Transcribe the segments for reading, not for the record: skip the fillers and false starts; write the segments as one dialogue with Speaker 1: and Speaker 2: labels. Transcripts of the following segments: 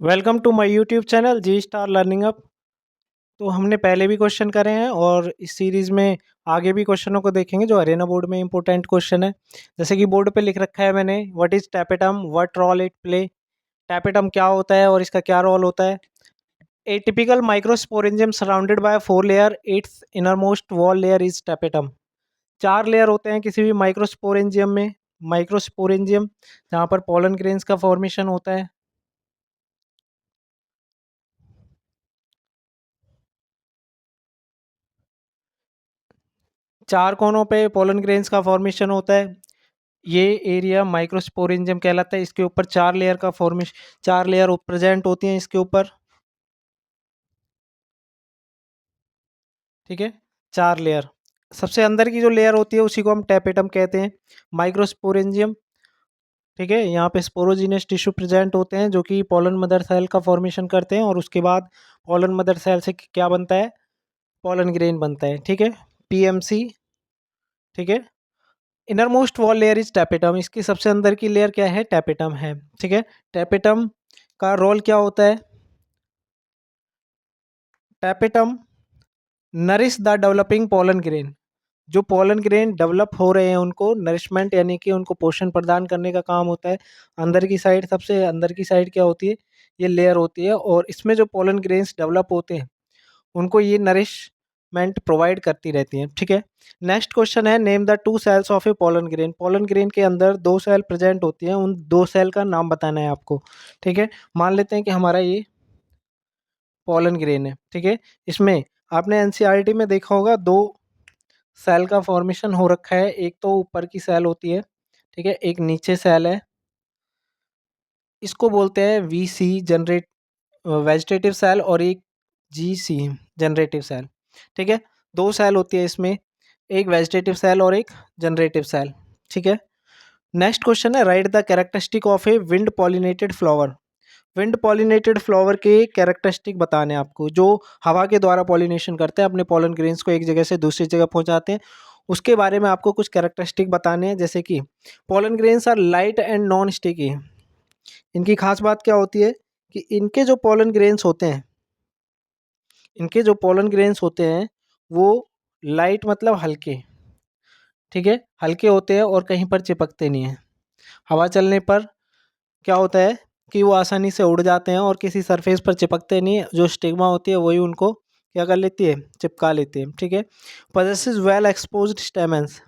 Speaker 1: Welcome to my YouTube channel G star learning up. तो हमने पहले भी क्वेश्चन करे हैं और इस सीरीज़ में आगे भी क्वेश्चनों को देखेंगे जो अरेना बोर्ड में इंपॉर्टेंट क्वेश्चन है। जैसे कि बोर्ड पे लिख रखा है मैंने, what is tapetum, what role it play. Tapetum क्या होता है और इसका क्या रोल होता है। A typical microsporangium surrounded by four layer, it's innermost wall layer is tapetum. चार लेयर होते हैं किसी भी माइक्रोस्पोरेंजियम में। माइक्रोस्पोरेंजियम जहाँ पर पोलन ग्रेन्स का फॉर्मेशन होता है। चार कोनों पे पोलन ग्रेन्स का फॉर्मेशन होता है। ये एरिया माइक्रोस्पोरेंजियम कहलाता है। इसके ऊपर चार लेयर का फॉर्मेशन, चार लेयर प्रेजेंट होती हैं इसके ऊपर। ठीक है, चार लेयर। सबसे अंदर की जो लेयर होती है उसी को हम टैपेटम कहते हैं, माइक्रोस्पोरेंजियम। ठीक है, यहाँ पे स्पोरोजीनियस टिश्यू प्रेजेंट होते हैं जो कि पोलन मदर सेल का फॉर्मेशन करते हैं और उसके बाद पोलन मदर सेल से क्या बनता है, पोलन ग्रेन बनता है। ठीक है, पीएमसी। ठीक है, inner most wall layer is tapetum. इसकी सबसे अंदर की लेयर क्या है, टैपेटम है। ठीक है, टैपेटम का रोल क्या होता है। Tapetum nourish the developing pollen grain. जो पोलन ग्रेन डेवलप हो रहे हैं उनको नरिशमेंट यानी कि उनको पोषण प्रदान करने का काम होता है। अंदर की साइड, सबसे अंदर की साइड क्या होती है, ये लेयर होती है और इसमें जो पोलन ग्रेन्स डेवलप होते हैं उनको ये नरिशमेंट प्रोवाइड करती रहती हैं। ठीक है, नेक्स्ट क्वेश्चन है, name the two cells of a pollen grain. Pollen grain के अंदर दो सेल प्रेजेंट होती हैं, उन दो सेल का नाम बताना है आपको। ठीक है, मान लेते हैं कि हमारा ये पोलन ग्रेन है। ठीक है, इसमें आपने एनसीईआरटी में देखा होगा दो सेल का फॉर्मेशन हो रखा है। एक तो ऊपर की सेल होती है, ठीक है, एक नीचे सेल है। इसको बोलते हैं वीसी जनरेट वेजिटेटिव सेल और एक जीसी जनरेटिव सेल। ठीक है, दो सेल होती है इसमें, एक वेजिटेटिव सेल और एक जनरेटिव सेल। ठीक है, नेक्स्ट क्वेश्चन है, write the characteristic of a wind pollinated flower. Wind pollinated flower के कैरेक्टरिस्टिक बताने हैं आपको, जो हवा के द्वारा पॉलिनेशन करते हैं, अपने पॉलन ग्रेन्स को एक जगह से दूसरी जगह पहुंचाते हैं। उसके बारे में आपको कुछ कैरेक्टरिस्टिक बताने हैं। जैसे कि pollen grains are light and non sticky. इनकी खास बात क्या होती है कि इनके जो पॉलन ग्रेन्स होते हैं, इनके जो पॉलन ग्रेन्स होते हैं वो लाइट मतलब हल्के। ठीक है, हल्के होते हैं और कहीं पर चिपकते नहीं हैं। हवा चलने पर क्या होता है कि वो आसानी से उड़ जाते हैं और किसी सरफेस पर चिपकते नहीं। जो स्टिग्मा होती है वही उनको क्या कर लेती है, चिपका लेती है। ठीक है, पोजेसेस वेल एक्सपोज्ड स्टेमेंस।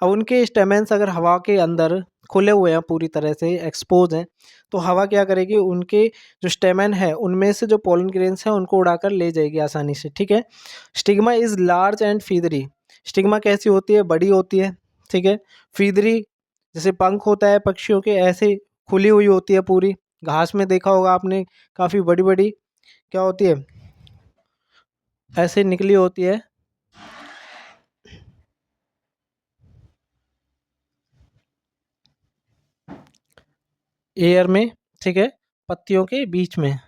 Speaker 1: अब उनके स्टेमेंस अगर हवा के अंदर खुले हुए हैं, पूरी तरह से एक्सपोज हैं, तो हवा क्या करेगी, उनके जो स्टेमन है उनमें से जो पोलन ग्रेन्स हैं उनको उड़ाकर ले जाएगी आसानी से। ठीक है, stigma is large and feathery. Stigma कैसी होती है, बड़ी होती है। ठीक है, फीदरी जैसे पंख होता है पक्षियों के, ऐसे खुली हुई होती है पूरी। घास में देखा होगा आपने, काफ़ी बड़ी बड़ी क्या होती है, ऐसे निकली होती है एयर में। ठीक है, पत्तियों के बीच में।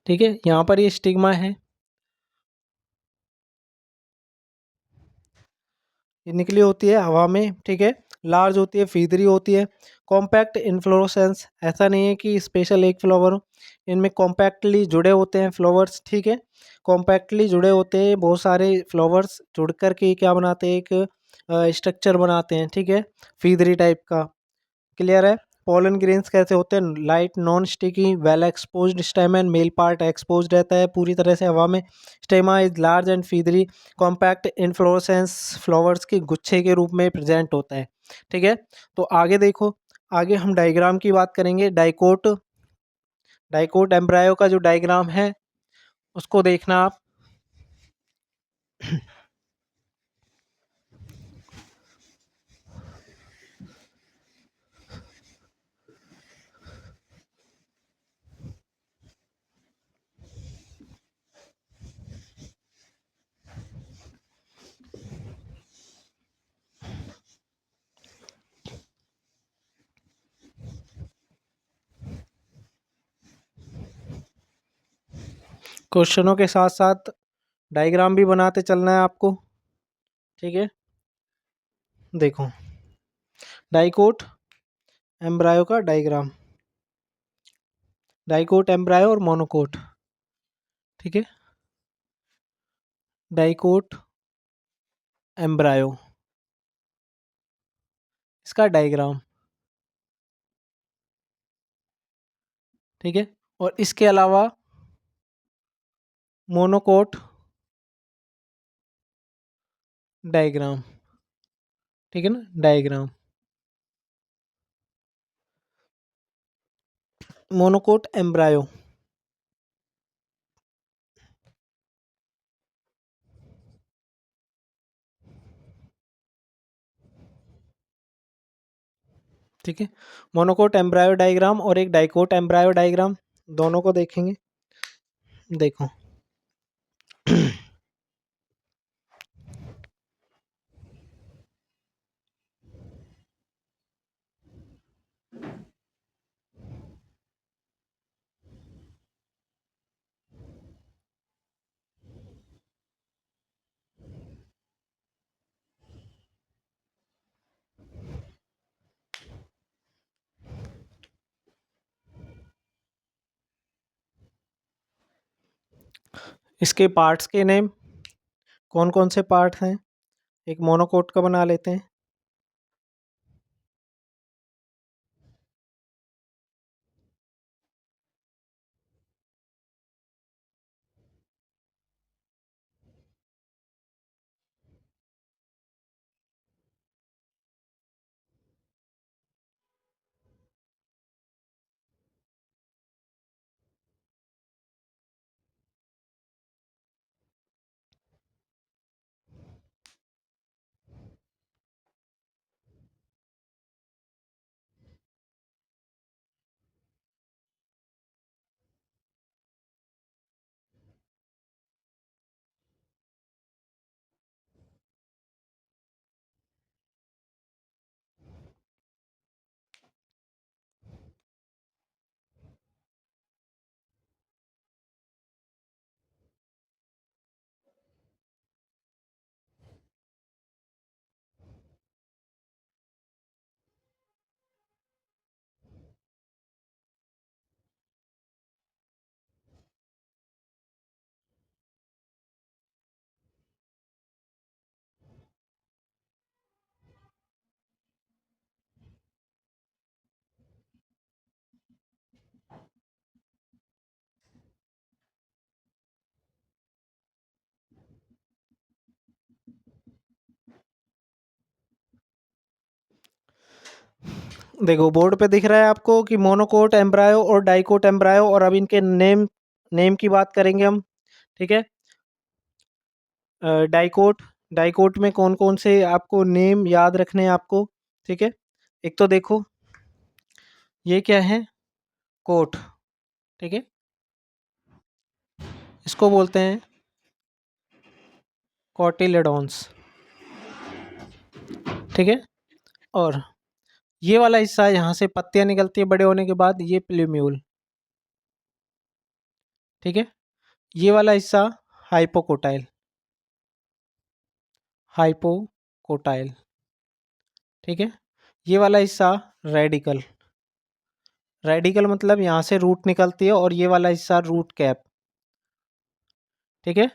Speaker 1: ठीक है, यहाँ पर ये स्टिग्मा है, ये निकली होती है हवा में। ठीक है, लार्ज होती है, फीदरी होती है। कॉम्पैक्ट इन्फ्लोरेसेंस, ऐसा नहीं है कि स्पेशल एक फ्लावर हो, इनमें कॉम्पैक्टली जुड़े होते हैं फ्लावर्स। ठीक है, कॉम्पैक्टली जुड़े होते हैं, बहुत सारे फ्लावर्स जुड़ कर के क्या बनाते हैं, एक स्ट्रक्चर बनाते हैं। ठीक है, फीदरी टाइप का। क्लियर है। पोलन ग्रेन्स कैसे होते हैं, light non sticky well exposed stamen, male part exposed रहता है पूरी तरह से हवा में। Stigma is large and feathery, compact inflorescence, flowers के गुच्छे के रूप में प्रेजेंट होता है। ठीक है, तो आगे देखो, आगे हम डायग्राम की बात करेंगे। डाइकोट, डाइकोट एम्ब्रायो का जो डायग्राम है उसको देखना आप। क्वेश्चनों के साथ साथ डायग्राम भी बनाते चलना है आपको। ठीक है, देखो, डाइकोट एम्ब्रायो का डायग्राम, डाइकोट एम्ब्रायो और मोनोकोट, ठीक है। डाइकोट एम्ब्रायो, इसका डायग्राम, ठीक है। और इसके अलावा मोनोकोट डायग्राम, ठीक है ना, डायग्राम, मोनोकोट एम्ब्रायो, ठीक है। मोनोकोट एम्ब्रायो डायग्राम और एक डाइकोट एम्ब्रायो डायग्राम, दोनों को देखेंगे। देखो, इसके पार्ट्स के नेम, कौन कौन से पार्ट हैं, एक मोनोकोट का बना लेते हैं। देखो, बोर्ड पे दिख रहा है आपको कि मोनोकोट एम्ब्रायो और डाइकोट एम्ब्रायो, और अब इनके नेम, नेम की बात करेंगे हम, ठीक है। डाइकोट, डाइकोट में कौन कौन से आपको नेम याद रखने हैं आपको, ठीक है। एक तो देखो, ये क्या है, कोट, ठीक है, इसको बोलते हैं कॉटिलेडॉन्स, ठीक है। और ये वाला हिस्सा, यहाँ से पत्तियां निकलती है बड़े होने के बाद, ये प्ल्यूम्यूल, ठीक है। ये वाला हिस्सा हाइपोकोटाइल, हाइपोकोटाइल, ठीक है। ये वाला हिस्सा रेडिकल, रेडिकल मतलब यहाँ से रूट निकलती है, और ये वाला हिस्सा रूट कैप, ठीक है,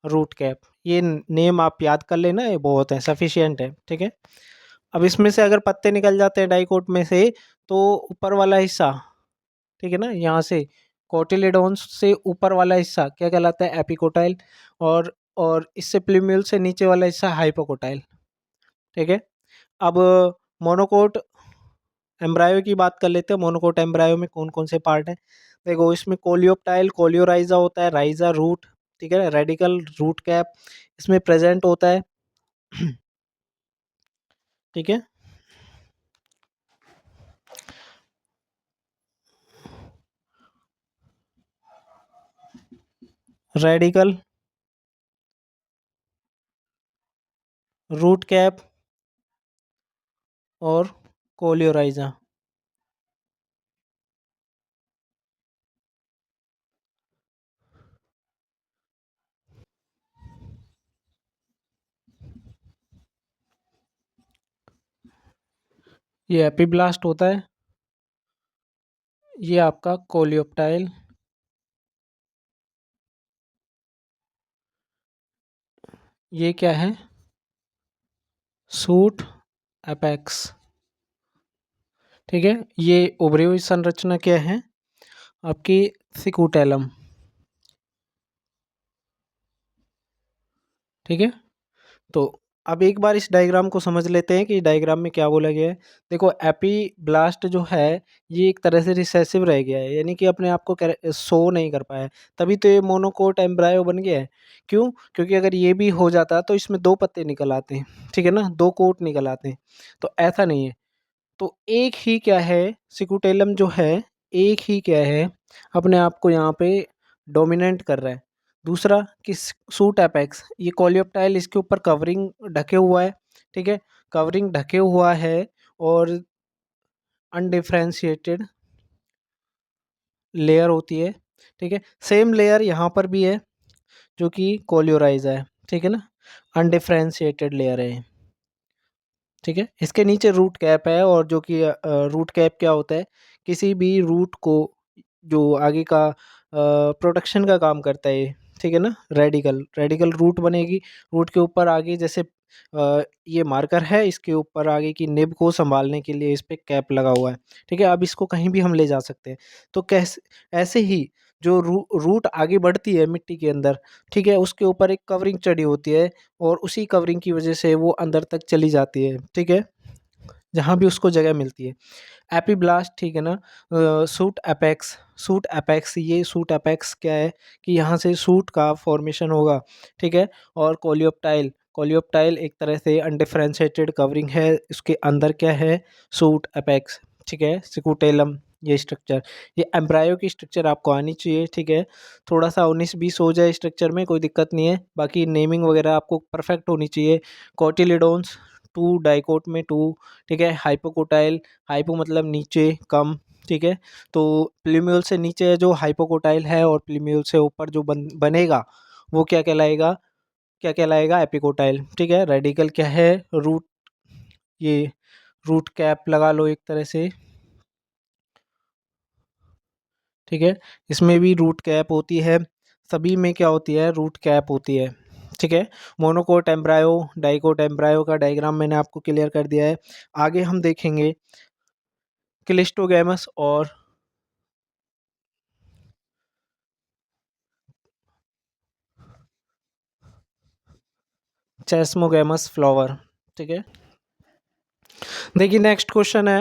Speaker 1: रूट कैप। ये नेम आप याद कर लेना, ये बहुत है, सफिशियंट है, ठीक है। अब इसमें से अगर पत्ते निकल जाते हैं डाइकोट में से, तो ऊपर वाला हिस्सा, ठीक है ना, यहाँ से कोटिलेडोन्स से ऊपर वाला हिस्सा क्या कहलाता है, एपिकोटाइल। और इससे प्लूम्यूल से नीचे वाला हिस्सा हाइपोकोटाइल, ठीक है। अब मोनोकोट एम्ब्रायो की बात कर लेते हैं। मोनोकोट एम्ब्रायो में कौन कौन से पार्ट हैं, देखो, इसमें कोलियोप्टाइल, कोलियोराइजा होता है, राइजा रूट, ठीक है, रेडिकल, रूट कैप इसमें प्रेजेंट होता है, ठीक है। रेडिकल, रूट कैप और कोलियोराइजा, ये एपिब्लास्ट होता है। ये आपका कोलियोप्टाइल, ये क्या है, सूट एपेक्स। ठीक है, ये उभरी हुई संरचना क्या है आपकी, सिकुटेलम। ठीक है, तो अब एक बार इस डायग्राम को समझ लेते हैं कि डायग्राम में क्या बोला गया है। देखो एपीब्लास्ट जो है ये एक तरह से रिसेसिव रह गया है, यानी कि अपने आप को शो नहीं कर पाया है, तभी तो ये मोनोकोट एम्ब्रायो बन गया है। क्यों? क्योंकि अगर ये भी हो जाता तो इसमें दो पत्ते निकल आते हैं, ठीक है ना, दो कोट निकल आते हैं, तो ऐसा नहीं है। तो एक ही क्या है, सिकुटेलम जो है एक ही क्या है, अपने आप को यहाँ पे डोमिनेट कर रहा है। दूसरा कि सूट एपेक्स, ये कोलियोप्टाइल इसके ऊपर कवरिंग ढके हुआ है। ठीक है, कवरिंग ढके हुआ है और अनडिफ्रेंशिएटेड लेयर होती है। ठीक है, सेम लेयर यहाँ पर भी है जो कि कोलियोराइज है। ठीक है ना, अनडिफ्रेंशिएटेड लेयर है। ठीक है, इसके नीचे रूट कैप है, और जो कि रूट कैप क्या होता है, किसी भी रूट को जो आगे का प्रोटेक्शन का काम करता है ये। ठीक है ना, रेडिकल रेडिकल रूट बनेगी, रूट के ऊपर आगे जैसे ये मार्कर है, इसके ऊपर आगे की निब को संभालने के लिए इस पे कैप लगा हुआ है। ठीक है, अब इसको कहीं भी हम ले जा सकते हैं। तो कैसे, ऐसे ही जो रूट आगे बढ़ती है मिट्टी के अंदर, ठीक है, उसके ऊपर एक कवरिंग चढ़ी होती है, और उसी कवरिंग की वजह से वो अंदर तक चली जाती है। ठीक है, जहाँ भी उसको जगह मिलती है। एपीब्लास्ट, ठीक है ना, सूट एपेक्स, सूट एपेक्स, ये सूट एपेक्स क्या है कि यहाँ से सूट का फॉर्मेशन होगा। ठीक है, और कोलियोप्टाइल, कोलियोप्टाइल एक तरह से अनडिफरेंशिएटेड कवरिंग है, इसके अंदर क्या है, सूट एपेक्स। ठीक है, सिकुटेलम, ये स्ट्रक्चर, ये एम्ब्रायो की स्ट्रक्चर आपको आनी चाहिए। ठीक है, थोड़ा सा 19-20 हो जाए स्ट्रक्चर में कोई दिक्कत नहीं है, बाकी नेमिंग वगैरह आपको परफेक्ट होनी चाहिए। कोटिलिडोन्स, टू डाइकोट में टू। ठीक है, हाइपोकोटाइल, हाइपो मतलब नीचे, कम। ठीक है, तो प्लीम्यूल से नीचे जो हाइपोकोटाइल है, और प्लीम्यूल से ऊपर जो बनेगा वो क्या कहलाएगा, क्या कहलाएगा, एपिकोटाइल। ठीक है, रेडिकल क्या है, रूट, ये रूट कैप लगा लो एक तरह से। ठीक है, इसमें भी रूट कैप होती है, सभी में क्या होती है, रूट कैप होती है। ठीक है, मोनोकोट एम्ब्रायो, डाइकोट एम्ब्रायो का डायग्राम मैंने आपको क्लियर कर दिया है। आगे हम देखेंगे क्लिस्टोगैमस और चेस्मोगैमस फ्लावर। ठीक है, देखिए नेक्स्ट क्वेश्चन है,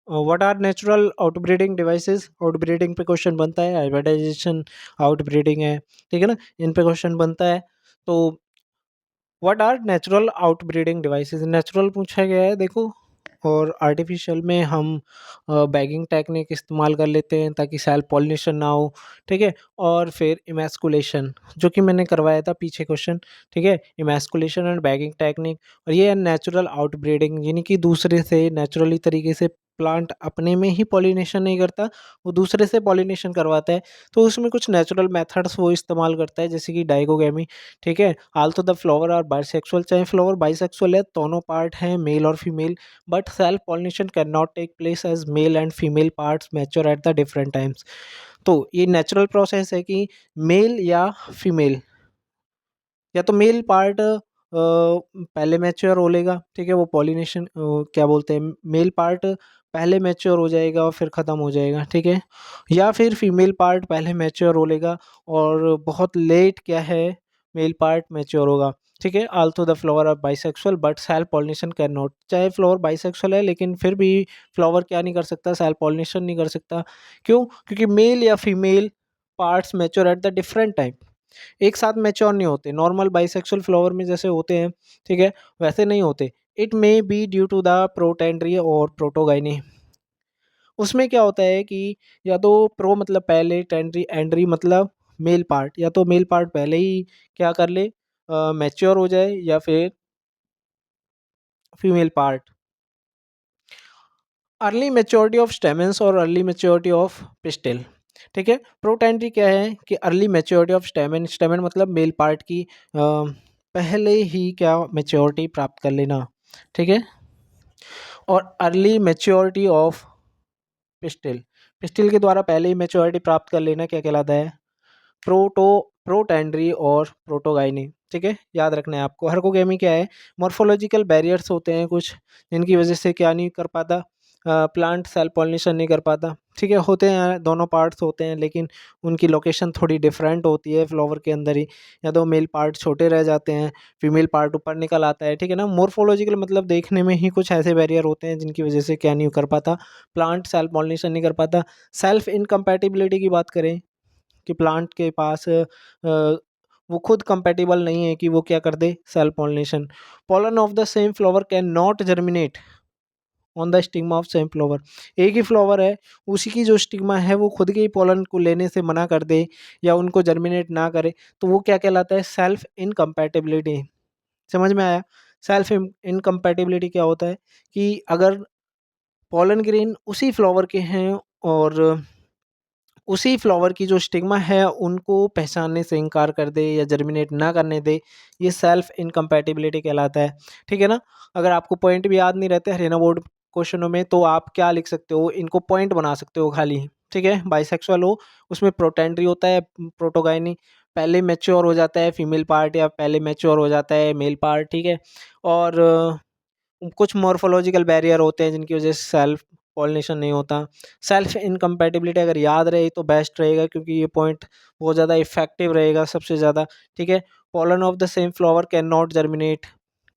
Speaker 1: what are natural outbreeding devices. Outbreeding पे क्वेश्चन बनता है, हाइब्रिडाइजेशन आउटब्रीडिंग है। ठीक है ना, इन पे क्वेश्चन बनता है। तो what are natural outbreeding devices, natural पूछा गया है देखो, और आर्टिफिशियल में हम बैगिंग टेक्निक इस्तेमाल कर लेते हैं ताकि सेल्फ पॉलिनेशन ना हो। ठीक है, और फिर इमैस्कुलेशन, जो कि मैंने करवाया था पीछे क्वेश्चन। ठीक है, इमैस्कुलेशन एंड बैगिंग टेक्निक, और ये नेचुरल आउटब्रीडिंग, यानी कि दूसरे से नेचुरली तरीके से प्लांट अपने में ही पॉलिनेशन नहीं करता, वो दूसरे से पॉलिनेशन करवाता है, तो उसमें कुछ नेचुरल मेथड्स वो इस्तेमाल करता है, जैसे कि डाइगोगेमी। ठीक है, also the flower are bisexual, चाहे फ्लावर बाइसेक्सुअल है, दोनों पार्ट हैं मेल और female, but self pollination can not take place as male and female parts mature at the different times. तो ये नेचुरल प्रोसेस है कि मेल या फीमेल, या तो मेल पार्ट पहले मैच्योर हो लेगा। ठीक है, वो पॉलिनेशन क्या बोलते हैं, मेल पार्ट पहले मैच्योर हो जाएगा और फिर ख़त्म हो जाएगा। ठीक है, या फिर फीमेल पार्ट पहले मैच्योर हो लेगा और बहुत लेट क्या है, मेल पार्ट मैच्योर होगा। ठीक है, also the flower are bisexual but self pollination can not, चाहे फ्लावर बाइसेक्सुअल है लेकिन फिर भी फ्लावर क्या नहीं कर सकता, सेल्फ पॉलिनेशन नहीं कर सकता। क्यों? क्योंकि मेल या female parts mature at the different time, एक साथ मैच्योर नहीं होते, नॉर्मल बाइसेक्सुअल फ्लावर में जैसे होते हैं। ठीक है, वैसे नहीं होते। It may be due to the protandry और प्रोटोगाइनी। उसमें क्या होता है कि या तो प्रो मतलब पहले, टेंड्री एंड्री मतलब मेल पार्ट, या तो मेल पार्ट पहले ही क्या कर ले, मैच्योर हो जाए, या फिर female part. Early maturity of stamens और अर्ली मैच्योरिटी ऑफ पिस्टिल। ठीक है, प्रोटेंड्री क्या है कि अर्ली मैच्योरिटी ऑफ स्टेमन, स्टेमन मतलब मेल पार्ट की पहले ही क्या मैच्योरिटी प्राप्त कर लेना। ठीक है, और early maturity of pistil, pistil के द्वारा पहले ही मैच्योरिटी प्राप्त कर लेना क्या कहलाता है? प्रोटेंड्री और प्रोटोगाइनी। ठीक है, याद रखना है आपको। हर्कोगेमी क्या है? मॉर्फोलॉजिकल बैरियर्स होते हैं कुछ, जिनकी वजह से क्या नहीं कर पाता, प्लांट सेल पॉलिनेशन नहीं कर पाता। ठीक है, होते हैं, दोनों पार्ट्स होते हैं, लेकिन उनकी लोकेशन थोड़ी डिफरेंट होती है फ्लावर के अंदर ही। या तो मेल पार्ट छोटे रह जाते हैं, फीमेल पार्ट ऊपर निकल आता है। ठीक है ना, मॉर्फोलॉजिकल मतलब देखने में ही कुछ ऐसे बैरियर होते हैं जिनकी वजह से क्या नहीं कर पाता, प्लांट सेल पॉलिनेशन नहीं कर पाता। सेल्फ इनकम्पैटिबिलिटी की बात करें कि प्लांट के पास वो खुद कंपैटिबल नहीं है कि वो क्या कर दे, self pollination. Pollen of the same flower can not germinate on the stigma of same flower. एक ही फ्लावर है, उसी की जो स्टिग्मा है वो खुद के ही पॉलन को लेने से मना कर दे या उनको जर्मिनेट ना करे, तो वो क्या कहलाता है? Self incompatibility. समझ में आया? सेल्फ इनकम्पैटिबिलिटी क्या होता है कि अगर पॉलन ग्रेन उसी फ्लावर के हैं और उसी फ्लावर की जो स्टिग्मा है उनको पहचानने से इनकार कर दे या जर्मिनेट ना करने दे, ये सेल्फ इनकम्पैटिबिलिटी कहलाता है। ठीक है ना, अगर आपको पॉइंट भी याद नहीं रहते हरियाणा बोर्ड क्वेश्चनों में, तो आप क्या लिख सकते हो, इनको पॉइंट बना सकते हो खाली। ठीक है, बाइसेक्सुअल हो, उसमें प्रोटेंड्री होता है, प्रोटोगाइनी पहले मैच्योर हो जाता है फीमेल पार्ट, या पहले मैच्योर हो जाता है मेल पार्ट। ठीक है, और कुछ मॉर्फोलॉजिकल बैरियर होते हैं जिनकी वजह से सेल्फ पॉलिनेशन नहीं होता। सेल्फ इनकम्पैटिबिलिटी अगर याद रहे तो बेस्ट रहेगा, क्योंकि ये पॉइंट बहुत ज़्यादा इफेक्टिव रहेगा सबसे ज़्यादा। ठीक है, pollen of the same flower can not germinate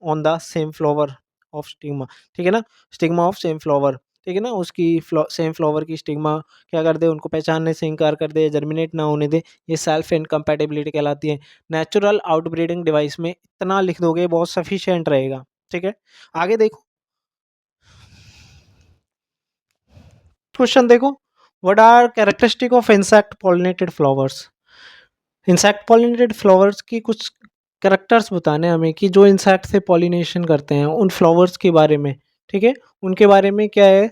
Speaker 1: on the same flower of stigma. ठीक है ना, स्टिग्मा ऑफ सेम फ्लावर। ठीक है ना, उसकी सेम फ्लावर की स्टिग्मा क्या कर दे, उनको पहचानने से इनकार कर दे, जर्मिनेट ना होने दे, ये सेल्फ इनकम्पैटिबिलिटी कहलाती है। नेचुरल आउटब्रीडिंग डिवाइस में इतना लिख दोगे बहुत सफिशिएंट रहेगा। ठीक है, आगे देखो, क्वेश्चन देखो, what are characteristic of insect pollinated flowers. Insect pollinated flowers की कुछ कैरेक्टर्स बताने हमें कि जो इंसेक्ट से पॉलिनेशन करते हैं उन फ्लावर्स के बारे में। ठीक है, उनके बारे में क्या है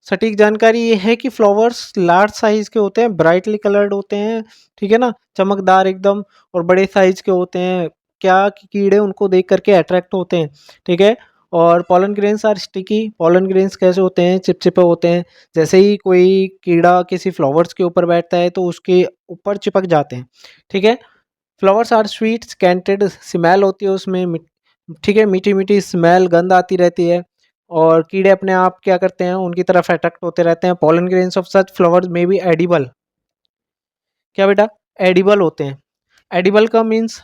Speaker 1: सटीक जानकारी? ये है कि फ्लावर्स लार्ज साइज के होते हैं, ब्राइटली कलर्ड होते हैं। ठीक है ना, चमकदार एकदम, और बड़े साइज के होते हैं। क्या कि कीड़े उनको देख करके अट्रैक्ट होते हैं। ठीक है, और pollen grains are sticky. Pollen grains कैसे होते हैं? चिपचिपे होते हैं। जैसे ही कोई कीड़ा किसी फ्लावर्स के ऊपर बैठता है तो उसके ऊपर चिपक जाते हैं। ठीक है, flowers are sweet scented, smell होती है उसमें ठीक है, मीठी मीठी स्मेल, गंध आती रहती है, और कीड़े अपने आप क्या करते हैं, उनकी तरफ अट्रैक्ट होते रहते हैं। Pollen grains of such flowers में बी एडिबल। क्या बेटा? एडिबल होते हैं। एडिबल का मीन्स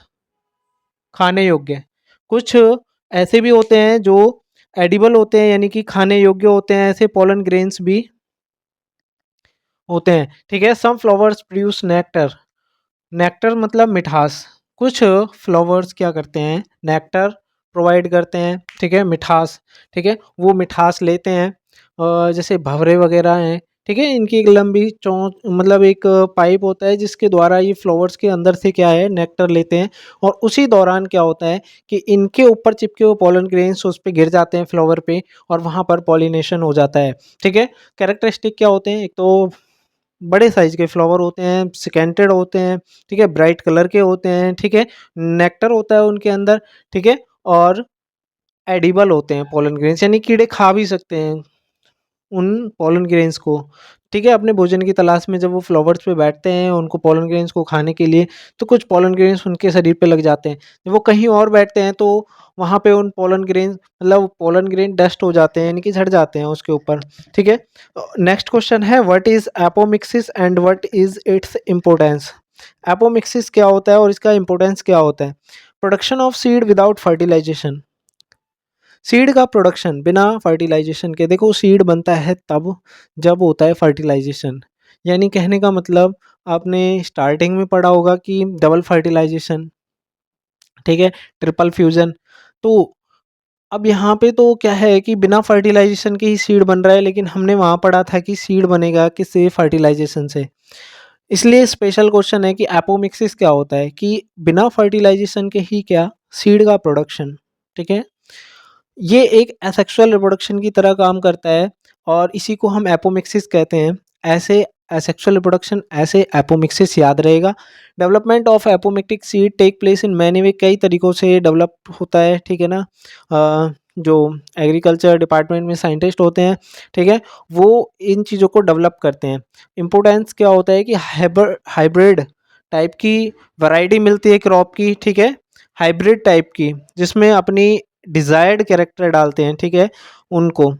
Speaker 1: खाने योग्य। कुछ ऐसे भी होते हैं जो एडिबल होते हैं, यानी कि खाने योग्य होते हैं, ऐसे पॉलन ग्रेन्स भी होते हैं। ठीक है, some flowers produce nectar. Nectar मतलब मिठास। कुछ फ्लावर्स क्या करते हैं, नेक्टर प्रोवाइड करते हैं। ठीक है, मिठास। ठीक है, वो मिठास लेते हैं, जैसे भंवरे वगैरह हैं। ठीक है, इनकी एक लंबी चोंच मतलब एक पाइप होता है जिसके द्वारा ये फ्लावर्स के अंदर से क्या है, नेक्टर लेते हैं, और उसी दौरान क्या होता है कि इनके ऊपर चिपके हुए पॉलन ग्रेन्स उस पर गिर जाते हैं फ्लावर पे, और वहाँ पर पॉलिनेशन हो जाता है। ठीक है, कैरेक्टरिस्टिक क्या होते हैं? एक तो बड़े साइज के फ्लावर होते हैं, सिकेंटेड होते हैं। ठीक है, ब्राइट कलर के होते हैं। ठीक है, नेक्टर होता है उनके अंदर। ठीक है, और एडिबल होते हैं पॉलन ग्रेन्स, यानी कीड़े खा भी सकते हैं उन पोलन ग्रेन्स को। ठीक है, अपने भोजन की तलाश में जब वो फ्लावर्स पे बैठते हैं उनको पोलन ग्रेन्स को खाने के लिए, तो कुछ पोलन ग्रेन्स उनके शरीर पे लग जाते हैं। जब वो कहीं और बैठते हैं तो वहाँ पे उन पोलन ग्रेन्स मतलब पोलन ग्रेन डस्ट हो जाते हैं, यानी कि झड़ जाते हैं उसके ऊपर। ठीक है, नेक्स्ट क्वेश्चन है, what is apomixis and what is its importance. Apomixis क्या होता है और इसका इम्पोर्टेंस क्या होता है? Production of seed without fertilisation. Seed का प्रोडक्शन बिना फर्टिलाइजेशन के, देखो सीड बनता है तब जब होता है फर्टिलाइजेशन। यानी कहने का मतलब आपने स्टार्टिंग में पढ़ा होगा कि डबल फर्टिलाइजेशन, ठीक है, ट्रिपल फ्यूजन। तो अब यहाँ पे तो क्या है कि बिना फर्टिलाइजेशन के ही सीड बन रहा है, लेकिन हमने वहाँ पढ़ा था कि सीड बनेगा किससे, फर्टिलाइजेशन से। इसलिए स्पेशल क्वेश्चन है कि एपोमिक्सिस क्या होता है, कि बिना फर्टिलाइजेशन के ही क्या, सीड का प्रोडक्शन। ठीक है, ये एक एसेक्सुअल रिप्रोडक्शन की तरह काम करता है, और इसी को हम एपोमिक्सिस कहते हैं। ऐसे एसेक्सुअल रिप्रोडक्शन, ऐसे एपोमिक्सिस याद रहेगा। Development of apomictic seed take place in many way, कई तरीकों से डेवलप होता है। ठीक है ना, जो एग्रीकल्चर डिपार्टमेंट में साइंटिस्ट होते हैं, ठीक है, वो इन चीज़ों को डेवलप करते हैं। इम्पोर्टेंस क्या होता है कि हाइब्रिड टाइप की वैरायटी मिलती है क्रॉप की, ठीक है, हाइब्रिड टाइप की, जिसमें अपनी डिजायर्ड कैरेक्टर डालते हैं, ठीक है, उनको।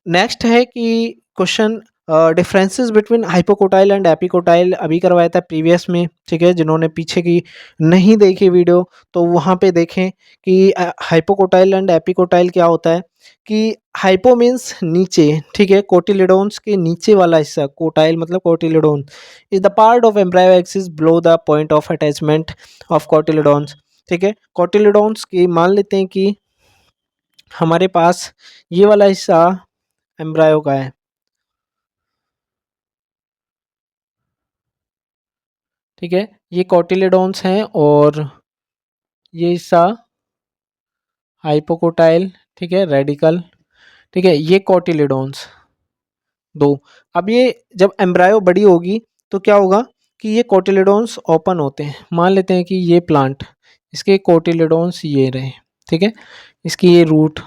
Speaker 1: नेक्स्ट है कि question differences between hypocotyl and epicotyl अभी करवाया था प्रीवियस में, ठीक है, जिन्होंने पीछे की नहीं देखी वीडियो तो वहाँ पे देखें कि हाइपोकोटाइल एंड एपिकोटाइल क्या होता है। कि हाइपो मीन्स नीचे, ठीक है, कोटिलिडोन्स के नीचे वाला हिस्सा, कोटाइल मतलब cotyledon is the part of embryo axis below the point of attachment of cotyledons, ठीक है। कोटिलिडोन्स की मान लेते हैं कि हमारे पास ये वाला हिस्सा एम्ब्रायो का है, ठीक है, ये कोटिलेडोन्स हैं और ये हिस्सा हाइपोकोटाइल, ठीक है, रेडिकल, ठीक है, ये कोटिलेडोन्स दो। अब ये जब एम्ब्रायो बड़ी होगी तो क्या होगा कि ये कोटिलेडोन्स ओपन होते हैं। मान लेते हैं कि ये प्लांट, इसके कोटिलेडोन्स ये रहे, ठीक है, इसकी ये रूट,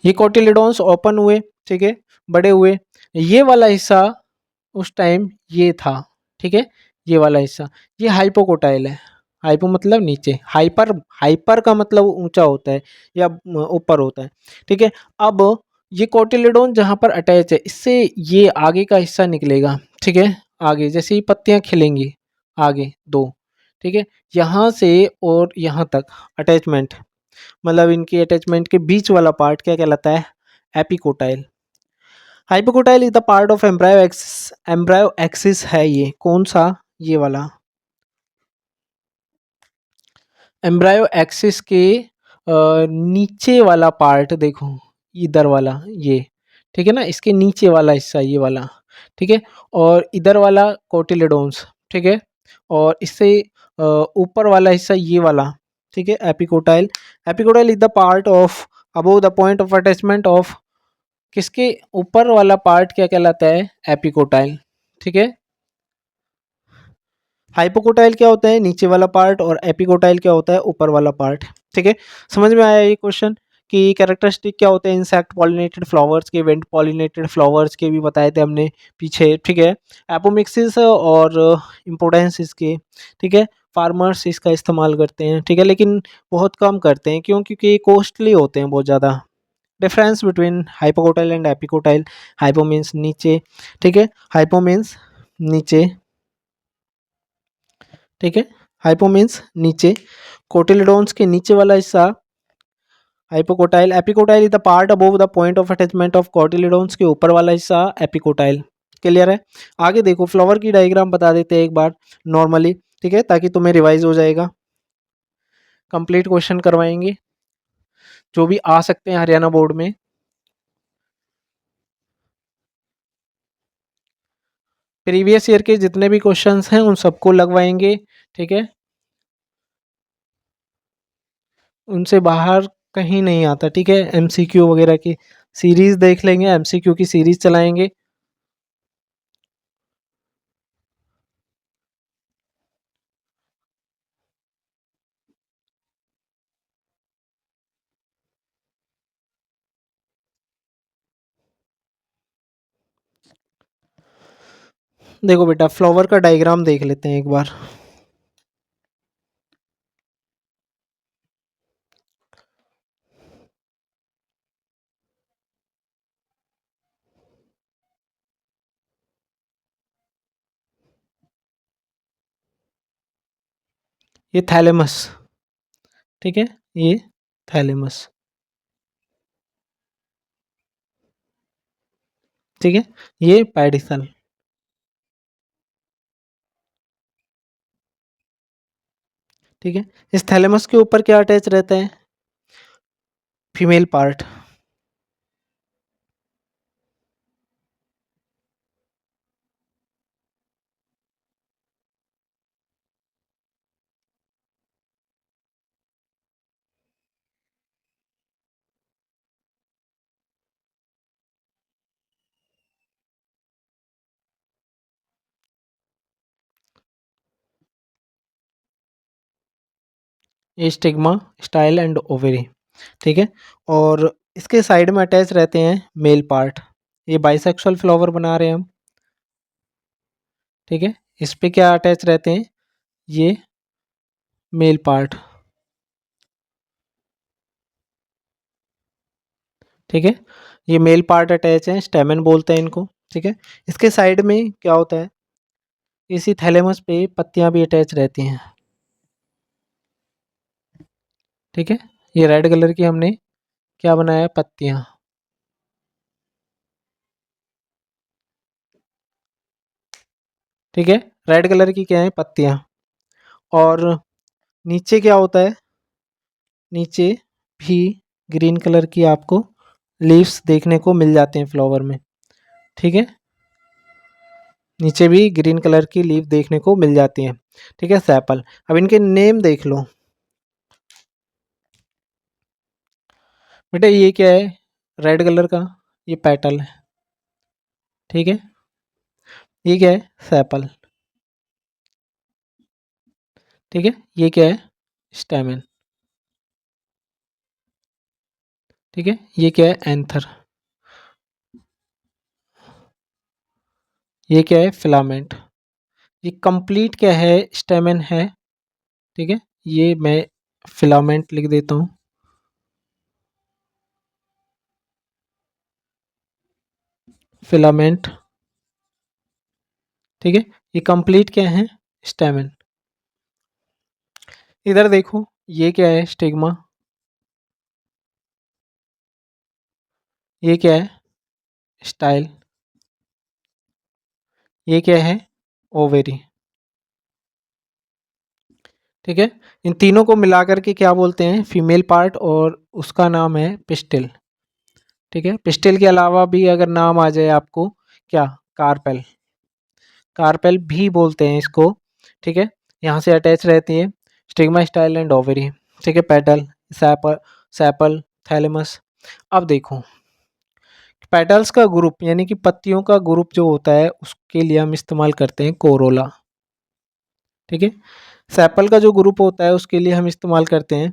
Speaker 1: ये कोटिलेडोन्स ओपन हुए, ठीक है, बड़े हुए। ये वाला हिस्सा उस टाइम ये था, ठीक है, ये वाला हिस्सा, ये हाइपोकोटाइल है। हाइपो मतलब नीचे, हाइपर, हाइपर का मतलब ऊंचा होता है या ऊपर होता है, ठीक है। अब ये कोटिलेडोन जहाँ पर अटैच है, इससे ये आगे का हिस्सा निकलेगा, ठीक है, आगे जैसे ही पत्तियां खिलेंगी आगे दो, ठीक है, यहाँ से और यहाँ तक अटैचमेंट, मतलब इनकी अटैचमेंट के बीच वाला पार्ट क्या कहलाता है, epicotyl. Hypocotyl is the part of embryo axis, embryo axis है ये कौन सा, ये वाला एम्ब्रायो एक्सिस के नीचे वाला पार्ट देखो, इधर वाला ये, ठीक है ना, इसके नीचे वाला हिस्सा ये वाला, ठीक है, और इधर वाला कोटिलेडोन्स, ठीक है, और इससे ऊपर वाला हिस्सा ये वाला, ठीक है, epicotyl. Epicotyl is the part of above the point of attachment of, किसके ऊपर वाला पार्ट क्या कहलाता है, एपिकोटाइल, ठीक है। हाइपोकोटाइल क्या होता है, नीचे वाला पार्ट, और एपिकोटाइल क्या होता है, ऊपर वाला पार्ट, ठीक है। समझ में आया ये क्वेश्चन कि कैरेक्टरिस्टिक क्या होते हैं इंसेक्ट पॉलिनेटेड फ्लावर्स के, वेंट पॉलिनेटेड फ्लावर्स के भी बताए थे हमने पीछे, ठीक है। एपोमिक्सिस और इम्पोर्टेंस इसके, ठीक है, फार्मर्स इसका इस्तेमाल करते हैं, ठीक है, लेकिन बहुत कम करते हैं, क्यों, क्योंकि कॉस्टली होते हैं बहुत ज़्यादा। Difference between hypocotyl and epicotyl, hypo means नीचे, ठीक है, हाइपो मीन्स नीचे, ठीक है, हाइपो मीन्स नीचे, कोटिलेडोन्स के नीचे वाला हिस्सा hypocotyl. Epicotyl is the part above the point of attachment of cotyledons के ऊपर वाला हिस्सा एपिकोटाइल। क्लियर है। आगे देखो फ्लावर की डायग्राम बता देते हैं एक बार नॉर्मली, ठीक है, ताकि तुम्हें रिवाइज हो जाएगा, कंप्लीट क्वेश्चन करवाएंगे जो भी आ सकते हैं हरियाणा बोर्ड में। प्रीवियस ईयर के जितने भी क्वेश्चंस हैं उन सबको लगवाएंगे, ठीक है, उनसे बाहर कहीं नहीं आता, ठीक है। एमसीक्यू वगैरह की सीरीज देख लेंगे, एमसीक्यू की सीरीज चलाएंगे। देखो बेटा फ्लावर का डायग्राम देख लेते हैं एक बार। ये थैलेमस, ठीक है, ये थैलेमस, ठीक है, ये पेडिसल, ठीक है। इस थैलेमस के ऊपर क्या अटैच रहता है, फीमेल पार्ट, ये स्टिग्मा, स्टाइल एंड ओवेरी। ठीक है। और इसके साइड में अटैच रहते हैं मेल पार्ट। ये बाइसेक्सुअल फ्लावर बना रहे हैं हम, ठीक है। इस पे क्या अटैच रहते हैं, ये मेल पार्ट, ठीक है। ये मेल पार्ट अटैच है, स्टेमन बोलते हैं इनको, ठीक है। इसके साइड में क्या होता है, इसी थैलेमस पे पत्तियां भी अटैच रहती हैं, ठीक है। ये रेड कलर की हमने क्या बनाया है, पत्तियां, ठीक है। रेड कलर की क्या है, पत्तियां। और नीचे क्या होता है, नीचे भी ग्रीन कलर की आपको लीव्स देखने को मिल जाते हैं फ्लावर में, ठीक है। नीचे भी ग्रीन कलर की लीफ देखने को मिल जाती हैं, ठीक है, सैपल। अब इनके नेम देख लो बेटा, ये क्या है, रेड कलर का, ये पेटल है, ठीक है। ये क्या है, सैपल, ठीक है। ये क्या है, स्टेमन, ठीक है। ये क्या है, एंथर, ये क्या है, फिलामेंट। ये कंप्लीट क्या है, स्टेमन है, ठीक है। ये मैं फिलामेंट लिख देता हूँ, फिलामेंट, ठीक है। ये कंप्लीट क्या है, स्टेमन। इधर देखो, ये क्या है, स्टिग्मा, ये क्या है, स्टाइल, ये क्या है, ओवेरी, ठीक है। इन तीनों को मिलाकर के क्या बोलते हैं, फीमेल पार्ट, और उसका नाम है पिस्टिल, ठीक है। पिस्टिल के अलावा भी अगर नाम आ जाए आपको, क्या, कार्पेल, कार्पेल भी बोलते हैं इसको, ठीक है। यहाँ से अटैच रहती है स्टिग्मा, स्टाइल एंड ओवरी, ठीक है। Petal, sepal, sepal, thalamus. अब देखो, पेटल्स का ग्रुप यानी कि पत्तियों का ग्रुप जो होता है उसके लिए हम इस्तेमाल करते हैं कोरोला, ठीक है। सैपल का जो ग्रुप होता है उसके लिए हम इस्तेमाल करते हैं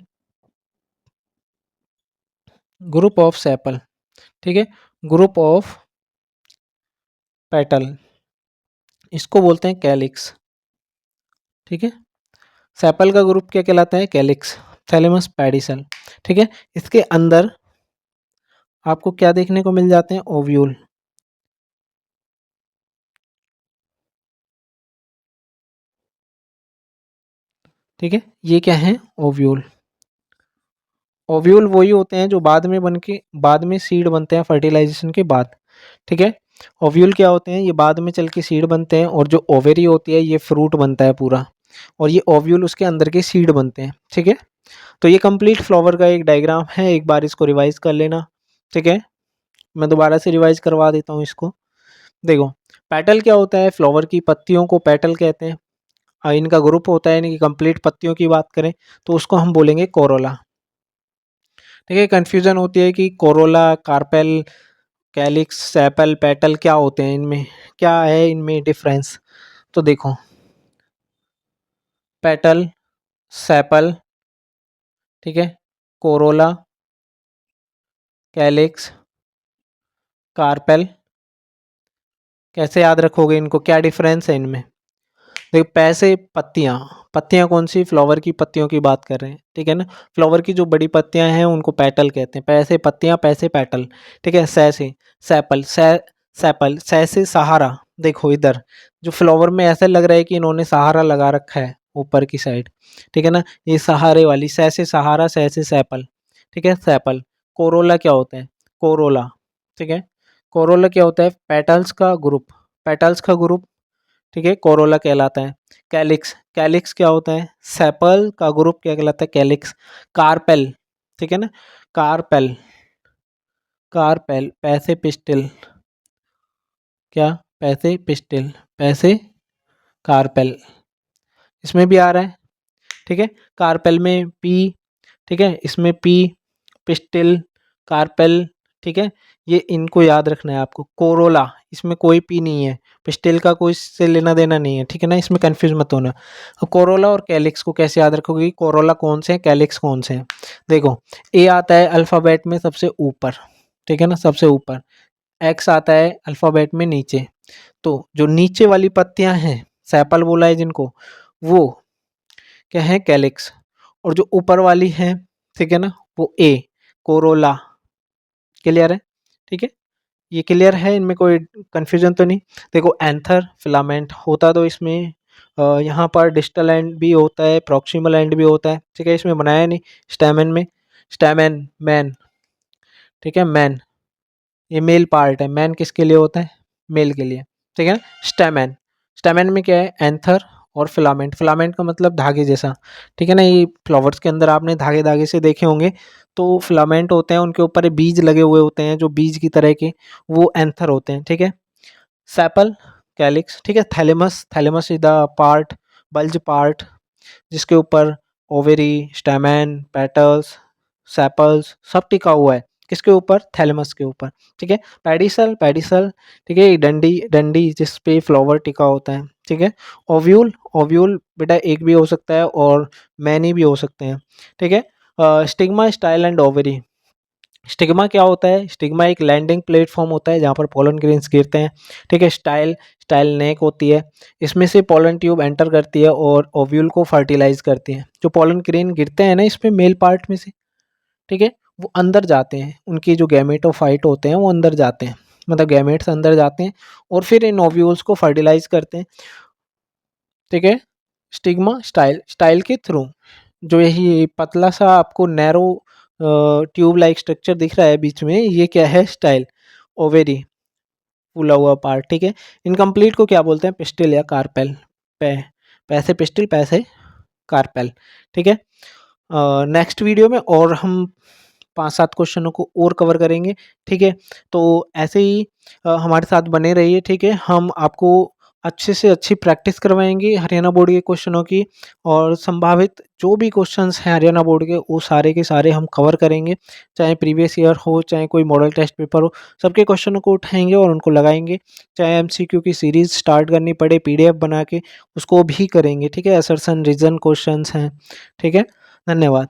Speaker 1: ग्रुप ऑफ सैपल, ठीक है। ग्रुप ऑफ पेटल, इसको बोलते हैं कैलिक्स, ठीक है। सैपल का ग्रुप क्या कहलाता है, कैलिक्स, थैलेमस, पेडिसल, ठीक है। इसके अंदर आपको क्या देखने को मिल जाते हैं, ओव्यूल, ठीक है। ये क्या है, ओव्यूल। ओव्यूल वही होते हैं जो बाद में बन के, बाद में सीड बनते हैं फर्टिलाइजेशन के बाद, ठीक है। ओव्यूल क्या होते हैं, ये बाद में चल के सीड बनते हैं, और जो ओवेरी होती है ये फ्रूट बनता है पूरा, और ये ओव्यूल उसके अंदर के सीड बनते हैं, ठीक है। तो ये कंप्लीट फ्लावर का एक डायग्राम है, एक बार इसको रिवाइज कर लेना, ठीक है। मैं दोबारा से रिवाइज करवा देता हूँ इसको। देखो, पेटल क्या होता है, फ्लावर की पत्तियों को पेटल कहते हैं। इनका ग्रुप होता है, यानी कि कंप्लीट पत्तियों की बात करें तो उसको हम बोलेंगे कोरोला, ठीक है। कंफ्यूजन होती है कि Corolla, carpel, calyx, sepal, petal क्या होते हैं, इनमें क्या है, इनमें डिफरेंस। तो देखो, पेटल, सेपल, ठीक है, कोरोला, कैलिक्स, कार्पेल, कैसे याद रखोगे इनको, क्या डिफरेंस है इनमें। देखो, पैसे, पत्तियां, पत्तियां कौन सी, फ्लावर की पत्तियों की बात कर रहे हैं, ठीक है ना। फ्लावर की जो बड़ी पत्तियां हैं उनको पेटल कहते हैं, पैसे पत्तियां, पैसे पेटल, ठीक है। सै से सैपल, सैपल, सै से सहारा। देखो इधर, जो फ्लावर में ऐसा लग रहा है कि इन्होंने सहारा लगा रखा है ऊपर की साइड, ठीक है ना। ये सहारे वाली, सै से सहारा, सै से सैपल, ठीक है, सैपल। कोरोला क्या होता है, कोरोला, ठीक है। कोरोला क्या होता है, पेटल्स का ग्रुप, पेटल्स का ग्रुप, ठीक है, कोरोला कहलाता है। कैलिक्स, कैलिक्स क्या होता है, सेपल का ग्रुप क्या कहलाता है, कैलिक्स। कार्पेल, ठीक है ना, कार्पेल, कार्पेल, पैसे पिस्टिल, क्या, पैसे पिस्टिल, पैसे, कार्पेल, इसमें भी आ रहा है, ठीक है। कार्पेल में पी, ठीक है, इसमें पी, पिस्टिल, कार्पेल, ठीक है। ये इनको याद रखना है आपको। कोरोला, इसमें कोई पी नहीं है, पिस्टिल का कोई इससे लेना देना नहीं है, ठीक है ना, इसमें कंफ्यूज मत होना। अब कोरोला और कैलिक्स को कैसे याद रखोगे, कोरोला कौन से हैं, कैलिक्स कौन से हैं। देखो ए आता है अल्फ़ाबेट में सबसे ऊपर, ठीक है ना, सबसे ऊपर। एक्स आता है अल्फ़ाबेट में नीचे। तो जो नीचे वाली पत्तियां हैं, सेपल बोला है जिनको, वो क्या है, कैलिक्स। और जो ऊपर वाली है, ठीक है ना, वो ए, कोरोला। क्लियर है, ठीक है, ये क्लियर है, इनमें कोई कंफ्यूजन तो नहीं। देखो एंथर, फिलामेंट होता तो इसमें यहाँ पर डिस्टल एंड भी होता है, प्रॉक्सिमल एंड भी होता है, ठीक है, इसमें बनाया नहीं। स्टैमेन में, स्टैमेन मैन, ठीक है, मैन ये मेल पार्ट है, मैन किसके लिए होता है, मेल के लिए, ठीक है। स्टैमेन, स्टैमेन में क्या है, एंथर और फिलामेंट, फिलामेंट का मतलब धागे जैसा, ठीक है ना, ये फ्लावर्स के अंदर आपने धागे धागे से देखे होंगे, तो फिलामेंट होते हैं, उनके ऊपर बीज लगे हुए होते हैं जो बीज की तरह के, वो एंथर होते हैं, ठीक है। सेपल, कैलिक्स, ठीक है। Thalamus, thalamus is the part, bulge part, जिसके ऊपर ओवेरी, स्टैमेन, पेटल्स, सेपल्स सब टिका हुआ है, किसके ऊपर, थैलेमस के ऊपर, ठीक है। पेडिसल, पेडिसल, ठीक है, डंडी, डंडी जिस पे फ्लावर टिका होता है, ठीक है। ओव्यूल, ओव्यूल बेटा एक भी हो सकता है और मैनी भी हो सकते हैं, ठीक है। Stigma, style and ovary, stigma क्या होता है, स्टिग्मा एक लैंडिंग प्लेटफॉर्म होता है जहाँ पर पोलन ग्रेन्स गिरते हैं, ठीक है। स्टाइल, स्टाइल नेक होती है, इसमें से पोलन ट्यूब एंटर करती है और ओव्यूल को फर्टिलाइज करती है। जो पोलन ग्रेन गिरते हैं ना इसमें मेल पार्ट में से, ठीक है, वो अंदर जाते हैं, उनकी जो गैमेटोफाइट होते हैं वो अंदर जाते हैं, मतलब गैमेट्स अंदर जाते हैं और फिर इन ओव्यूल्स को फर्टिलाइज करते हैं, ठीक है। स्टिग्मा, स्टाइल, स्टाइल के थ्रू जो यही पतला सा आपको नैरो ट्यूब लाइक स्ट्रक्चर दिख रहा है बीच में, ये क्या है, स्टाइल, ओवेरी, फूला हुआ पार्ट, ठीक है। इनकम्प्लीट को क्या बोलते हैं, पिस्टिल या कार्पेल, पै, पैसे पिस्टिल, पैसे कार्पेल, ठीक है। नेक्स्ट वीडियो में और हम 5-7 क्वेश्चनों को और कवर करेंगे, ठीक है। तो ऐसे ही हमारे साथ बने रहिए, ठीक है। हम आपको अच्छे से अच्छी प्रैक्टिस करवाएंगे हरियाणा बोर्ड के क्वेश्चनों की, और संभावित जो भी क्वेश्चंस हैं हरियाणा बोर्ड के वो सारे के सारे हम कवर करेंगे, चाहे प्रीवियस ईयर हो, चाहे कोई मॉडल टेस्ट पेपर हो, सबके क्वेश्चनों को उठाएंगे और उनको लगाएंगे। चाहे एमसीक्यू की सीरीज़ स्टार्ट करनी पड़े पीडीएफ बना के, उसको भी करेंगे, ठीक है। असर्शन रीजन क्वेश्चंस हैं, ठीक है। धन्यवाद।